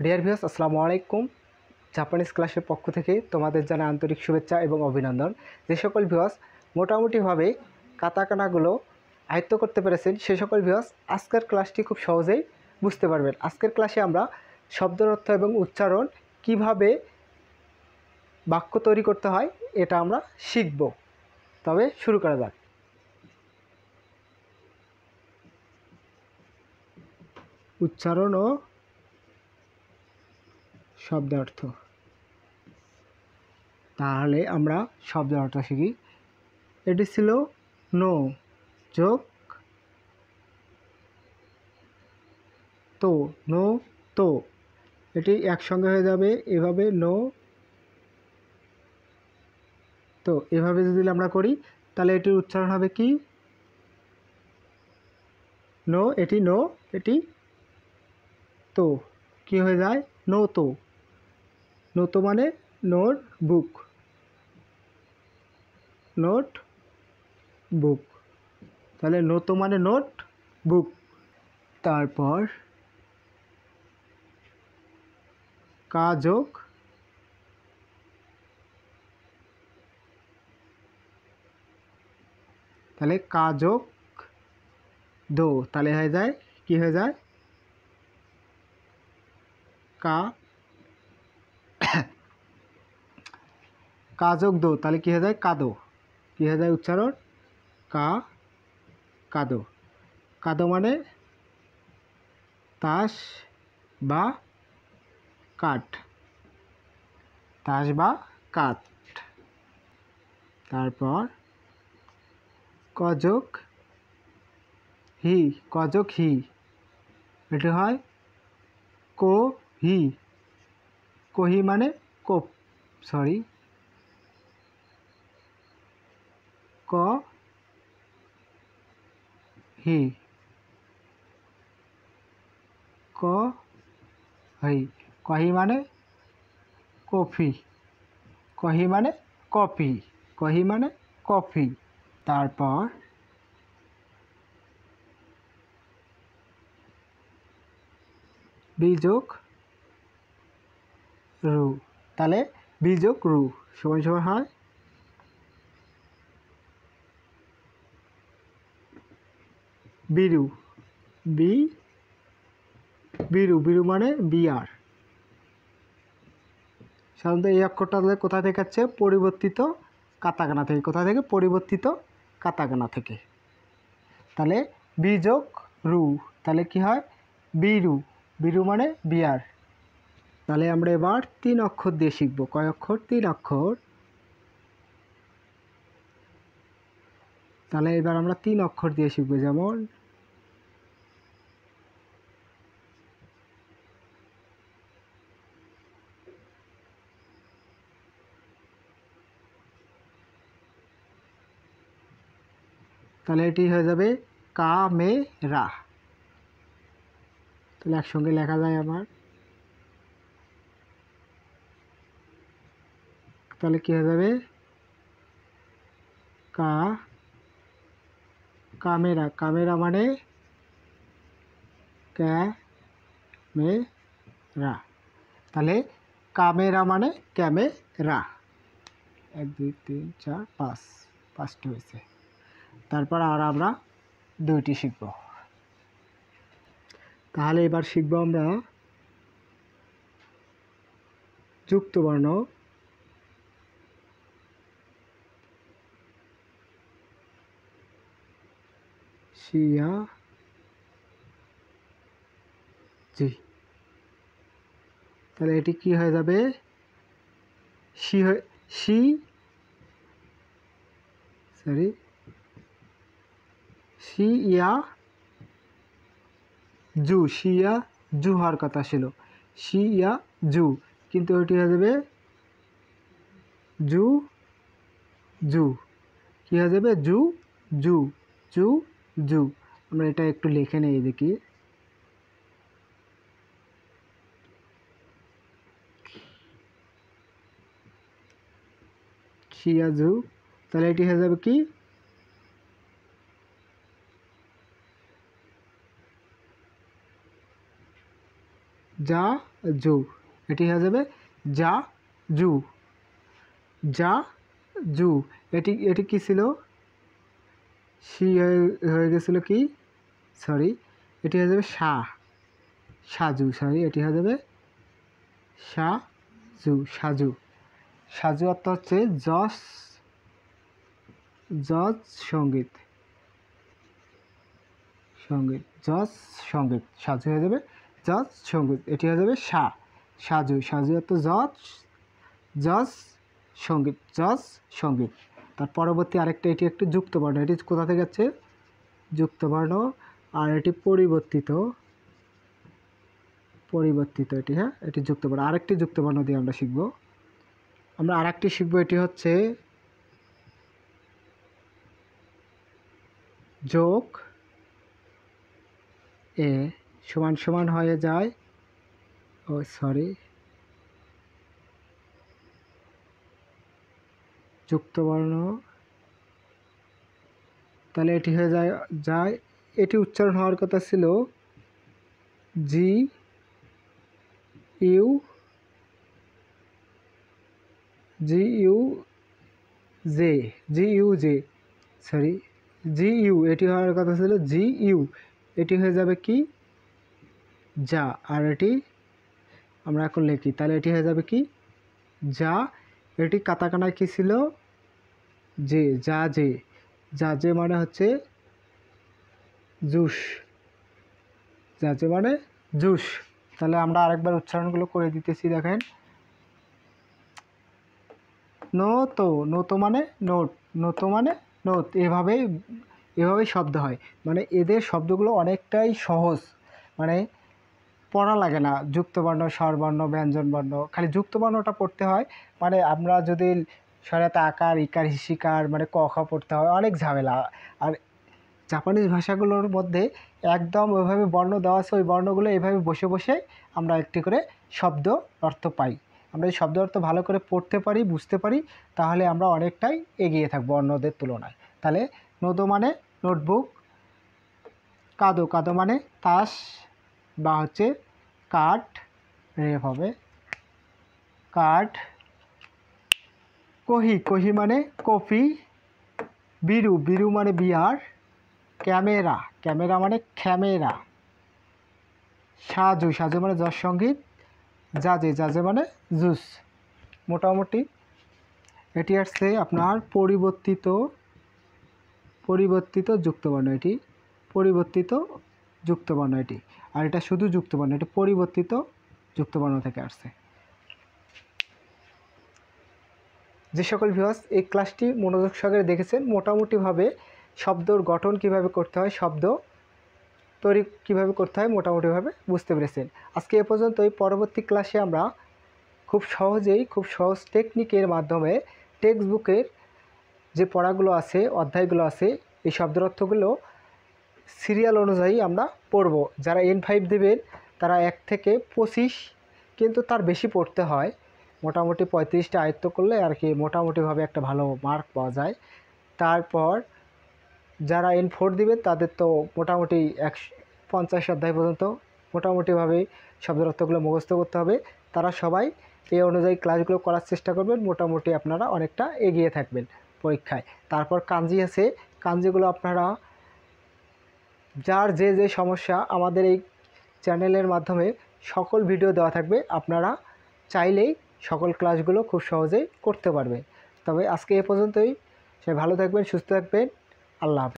Dear viewers, আসসালামু আলাইকুম। Japanese ক্লাসের পক্ষ থেকে তোমাদের জানাই আন্তরিক শুভেচ্ছা এবং অভিনন্দন। যে সকল ভিউয়ার্স মোটামুটিভাবে কাতাকানাগুলো আয়ত্ত করতে পেরেছেন, সে সকল ভিউয়ার্স আজকের ক্লাসটি খুব সহজেই বুঝতে পারবেন। আজকের ক্লাসে আমরা শব্দের অর্থ এবং উচ্চারণ কিভাবে বাক্য তৈরি করতে হয় এটা আমরা শিখব। তবে শুরু করা যাক। উচ্চারণ ও শব্দের অর্থ। তাহলে আমরা শব্দের অর্থ শিখি। এটি ছিল নো যোগ তো, নো তো। এটি একসঙ্গে হয়ে যাবে এভাবে, নো তো। এভাবে যদি আমরা করি তাহলে এটির উচ্চারণ হবে কি? নো, এটি নো, এটি তো। কি হয়ে যায়? নো তো। নো তো মানে নোট বুক, নোট বুক। তাহলে নো তো মানে নোট বুক। তারপর কা যোগ তাহলে কা যোগ দো, তাহলে হয়ে যায় কি হয়ে যায়? কা কা যোগ দো, তাহলে কি হয়ে যায়? কাদো। কি হয়ে যায় উচ্চারণ? কা কাদো। কাদো মানে তাস বা কাঠ, তাস বা কাঠ। তারপর কযোগ হি, কযোগ হি, এটি হয় কো হি। কোহি মানে কোপ, সরি, ক হি, ক হি। কহি মানে কফি, কহি মানে কফি, কহি মানে কফি। তারপর বিযোগ রু, তাহলে বিযোগ রু সমান সমান হয় বিরু। বি বিরু, বিরু মানে বিয়ার। সাধারণত এই অক্ষরটা কোথা থেকে আছে? পরিবর্তিত কাতাকানা থেকে। কোথা থেকে? পরিবর্তিত কাতাকানা থেকে। তাহলে বিযোগ রু, তাহলে কি হয়? বিরু। বিরু মানে বিয়ার। তাহলে আমরা এবার 3 অক্ষর দিয়ে শিখব। কয় অক্ষর? 3 অক্ষর। তাহলে এবার আমরা 3 অক্ষর দিয়ে শিখব। যেমন তাহলে এটি হয়ে যাবে কামেরা। তাহলে একসঙ্গে লেখা যায় আমার। তাহলে কি হয়ে যাবে? কামেরা। কামেরা মানে ক্যামেরা। তাহলে কামেরা মানে ক্যামেরা। 1 2 3 4 5, 5টি হয়েছে। তারপর আর আমরা 2টি শিখব। তাহলে এবার শিখব আমরা যুক্ত বর্ণ। শিয়া জি। তাহলে এটি কি হয়ে যাবে? শি, শি, সরি, শি ইয়া জু। শিয়া জু হওয়ার কথা ছিল, শি ইয়া জু, কিন্তু ওইটি হয়ে যাবে জু জু। কি হয়ে যাবে? জু জু, জু জু। আমরা এটা একটু লিখে নেই দেখি। শিয়া জু, তাহলে এটি হয়ে যাবে কি? যা জু, এটি হয়ে যাবে যা জু, যা জু। এটি এটি কী ছিল, হয়ে গেছিল কি, সরি, এটি হয়ে যাবে সাজু, সরি, এটি হয়ে যাবে সাজু, সাজু। সাজু অর্থ হচ্ছে জজ সঙ্গীত, জজ সঙ্গীত, সাজু হয়ে যাবে জজ সঙ্গীত, এটি হয়ে যাবে সাজু, সাজু অর্থ জজ সঙ্গীত, জজ সঙ্গীত। তার পরবর্তী আরেকটা, এটি একটি যুক্তবর্ণ, এটি কোথা থেকে যাচ্ছে, যুক্তবর্ণ। আর এটি পরিবর্তিত, এটি, হ্যাঁ, এটি যুক্তবর্ণ। আরেকটি যুক্তবর্ণ দিয়ে আমরা শিখব, আরেকটি শিখব, এটি হচ্ছে যোগ এ সমান সমান হয়ে যায়, ও সরি, যুক্তবর্ণ, তাহলে এটি হয়ে যায়, এটি উচ্চারণ হওয়ার কথা ছিল G U J, sorry, G U, এটি হওয়ার কথা ছিল জি ইউ, এটি হয়ে যাবে কি যা। আর এটি আমরা এখন লিখি, তাহলে এটি হয়ে যাবে কি যা। এটি কাতাকানায় কি ছিল, যে, যা যে মানে হচ্ছে জুস, যা যে মানে জুস। তাহলে আমরা আরেকবার উচ্চারণগুলো করে দিতেছি, দেখেন। নত মানে নোট মানে নোট, এভাবেই শব্দ হয়। মানে এদের শব্দগুলো অনেকটাই সহজ, মানে পড়া লাগে না, যুক্তবর্ণ, স্বরবর্ণ, ব্যঞ্জনবর্ণ, খালি যুক্তবর্ণটা পড়তে হয়। মানে আমরা যদি সরাতে আকার, ইকার, হিসিকার, মানে ক খ পড়তে হয়, অনেক ঝামেলা। আর জাপানিজ ভাষাগুলোর মধ্যে একদম ওইভাবে বর্ণ দেওয়া আছে, ওই বর্ণগুলো এইভাবে বসে বসে আমরা একটি করে শব্দ অর্থ পাই। আমরা এই শব্দ অর্থ ভালো করে পড়তে পারি, বুঝতে পারি, তাহলে আমরা অনেকটাই এগিয়ে থাকবো অন্যদের তুলনায়। তাহলে নোদো মানে নোটবুক, কাদো মানে তাস বা হচ্ছে কাঠ, রেপ হবে কাঠ। কহি মানে কফি। বিরু মানে বিয়ার। ক্যামেরা মানে ক্যামেরা। সাজু মানে যশ সঙ্গীত। জাজে মানে জুস। মোটামুটি এটি আসছে আপনার পরিবর্তিত যুক্তবর্ণ, এটি পরিবর্তিত যুক্তবর্ণ, এটি। আর এটা শুধু যুক্তবর্ণ, এটি পরিবর্তিত যুক্তবর্ণ থেকে আসছে। যে সকল ভিউয়ার্স এই ক্লাসটি মনোযোগ সহকারে দেখেছেন, মোটামুটিভাবে শব্দর গঠন কিভাবে করতে হয়, শব্দ তৈরি কীভাবে করতে হয়, মোটামুটিভাবে বুঝতে পেরেছেন। আজকে এ পর্যন্তই। পরবর্তী ক্লাসে আমরা খুব সহজ টেকনিকের মাধ্যমে টেক্সট বুকের যে পড়াগুলো আছে, অধ্যায়গুলো আছে, এই শব্দের অর্থগুলো সিরিয়াল অনুযায়ী আমরা পড়ব। যারা N5 দেবেন তারা 1 থেকে 25, কিন্তু তার বেশি পড়তে হয়। মোটামুটি 35টা আয়ত্ত করলে আর কি মোটামুটিভাবে একটা ভালো মার্ক পাওয়া যায়। তারপর যারা N4 দিবেন তাদের তো মোটামুটি 50 অধ্যায় পর্যন্ত মোটামুটিভাবে শব্দের অর্থগুলো মুখস্থ করতে হবে। তারা সবাই এই অনুযায়ী ক্লাসগুলো করার চেষ্টা করবেন, মোটামুটি আপনারা অনেকটা এগিয়ে থাকবেন পরীক্ষায়। তারপর কাঞ্জি আছে, কাঞ্জিগুলো আপনারা যার যে সমস্যা আমাদের এই চ্যানেলের মাধ্যমে সকল ভিডিও দেওয়া থাকবে, আপনারা চাইলেই সকল ক্লাসগুলো খুব সহজেই করতে পারবেন। তবে আজকে এ পর্যন্তই। সবাই ভালো থাকবেন, সুস্থ থাকবেন। আল্লাহ হাফেজ।